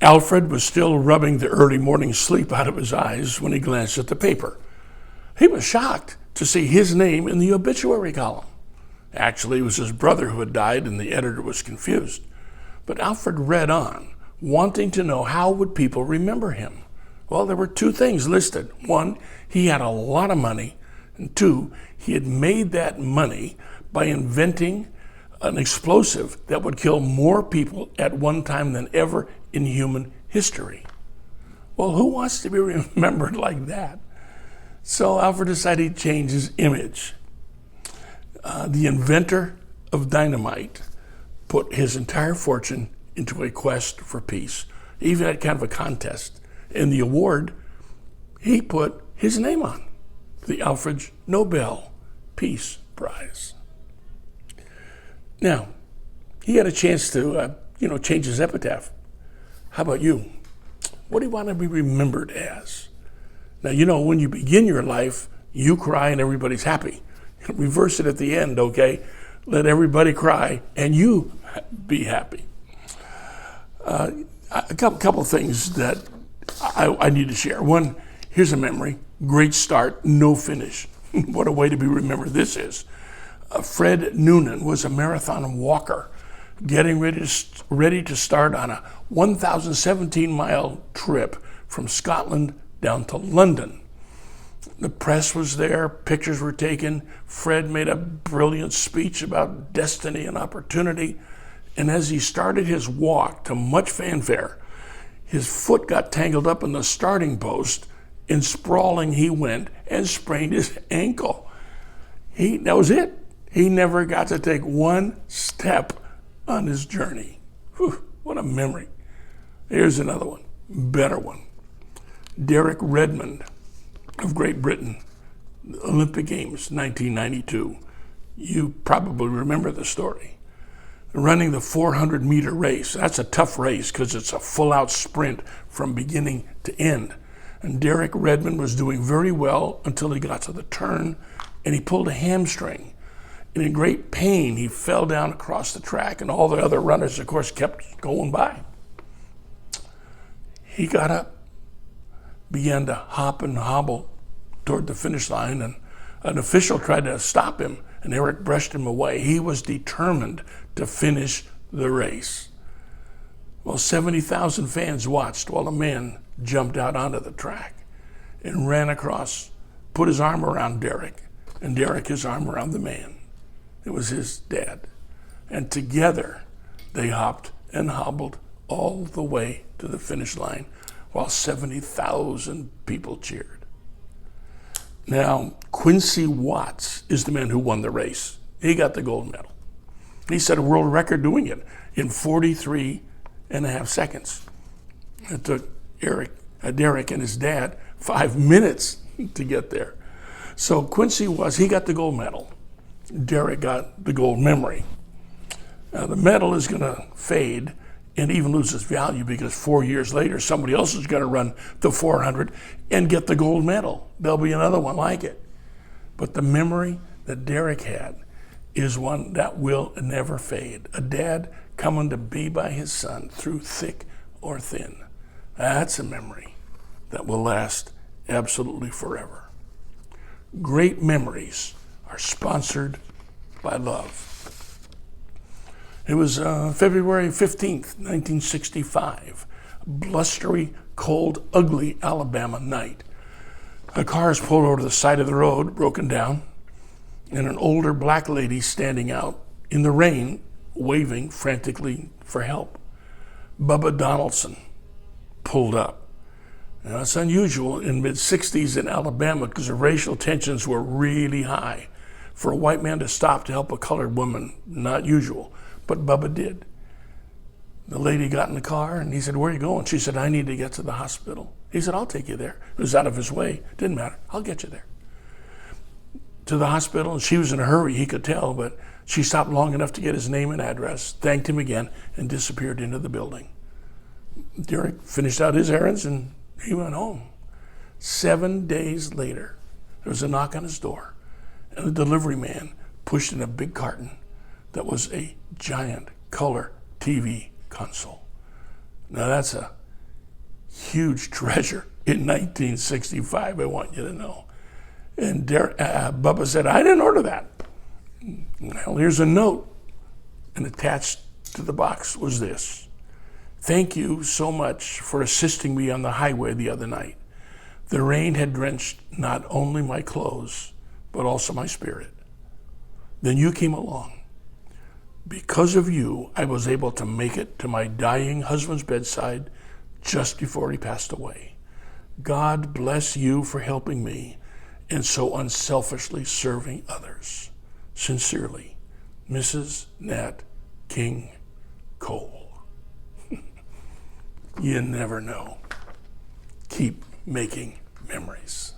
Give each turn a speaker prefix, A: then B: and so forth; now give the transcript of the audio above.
A: Alfred was still rubbing the early morning sleep out of his eyes when he glanced at the paper. He was shocked to see his name in the obituary column. Actually, it was his brother who had died, and the editor was confused. But Alfred read on, wanting to know how would people remember him. Well, there were two things listed. One, he had a lot of money, and two, he had made that money by inventing an explosive that would kill more people at one time than ever in human history. Well, who wants to be remembered like that? So Alfred decided to change his image. The inventor of dynamite put his entire fortune into a quest for peace. He even had kind of a contest. And the award, he put his name on, the Alfred Nobel Peace Prize. Now, he had a chance to, change his epitaph. How about you? What do you want to be remembered as? Now, when you begin your life, you cry and everybody's happy. Reverse it at the end, okay? Let everybody cry and you be happy. A couple of things that I need to share. One, here's a memory. Great start, no finish. What a way to be remembered this is. Fred Noonan was a marathon walker getting ready to start on a 1,017-mile trip from Scotland down to London. The press was there, pictures were taken. Fred made a brilliant speech about destiny and opportunity. And as he started his walk, to much fanfare, his foot got tangled up in the starting post, and sprawling he went and sprained his ankle. That was it. He never got to take one step on his journey. Whew, what a memory. Here's another one, better one. Derek Redmond of Great Britain, Olympic Games, 1992. You probably remember the story. Running the 400-meter race. That's a tough race because it's a full-out sprint from beginning to end. And Derek Redmond was doing very well until he got to the turn, and he pulled a hamstring. And in great pain, he fell down across the track, and all the other runners, of course, kept going by. He got up, began to hop and hobble toward the finish line, and an official tried to stop him, and Eric brushed him away. He was determined to finish the race. Well, 70,000 fans watched while a man jumped out onto the track and ran across, put his arm around Derek, and Derek his arm around the man. It was his dad. And together, they hopped and hobbled all the way to the finish line while 70,000 people cheered. Now, Quincy Watts is the man who won the race. He got the gold medal. He set a world record doing it in 43 and a half seconds. It took Derek and his dad 5 minutes to get there. So Quincy he got the gold medal. Derek got the gold memory. Now the medal is going to fade and even lose its value because 4 years later, somebody else is going to run the 400 and get the gold medal. There'll be another one like it. But the memory that Derek had is one that will never fade. A dad coming to be by his son through thick or thin. That's a memory that will last absolutely forever. Great memories are sponsored by love. It was February 15th, 1965, a blustery, cold, ugly Alabama night. A car is pulled over to the side of the road, broken down, and an older black lady standing out in the rain, waving frantically for help. Bubba Donaldson pulled up. Now, it's unusual in mid-60s in Alabama because the racial tensions were really high. For a white man to stop to help a colored woman, not usual, but Bubba did. The lady got in the car and he said, "Where are you going?" She said, "I need to get to the hospital." He said, "I'll take you there." It was out of his way. Didn't matter. "I'll get you there." To the hospital, and she was in a hurry, he could tell, but she stopped long enough to get his name and address, thanked him again, and disappeared into the building. Derek finished out his errands and he went home. 7 days later, there was a knock on his door, and the delivery man pushed in a big carton that was a giant color TV console. Now that's a huge treasure in 1965, I want you to know. And Bubba said, I didn't order that. Well, here's a note. And attached to the box was this. Thank you so much for assisting me on the highway the other night. The rain had drenched not only my clothes, but also my spirit. Then you came along. Because of you, I was able to make it to my dying husband's bedside just before he passed away. God bless you for helping me and so unselfishly serving others. Sincerely, Mrs. Nat King Cole. You never know. Keep making memories.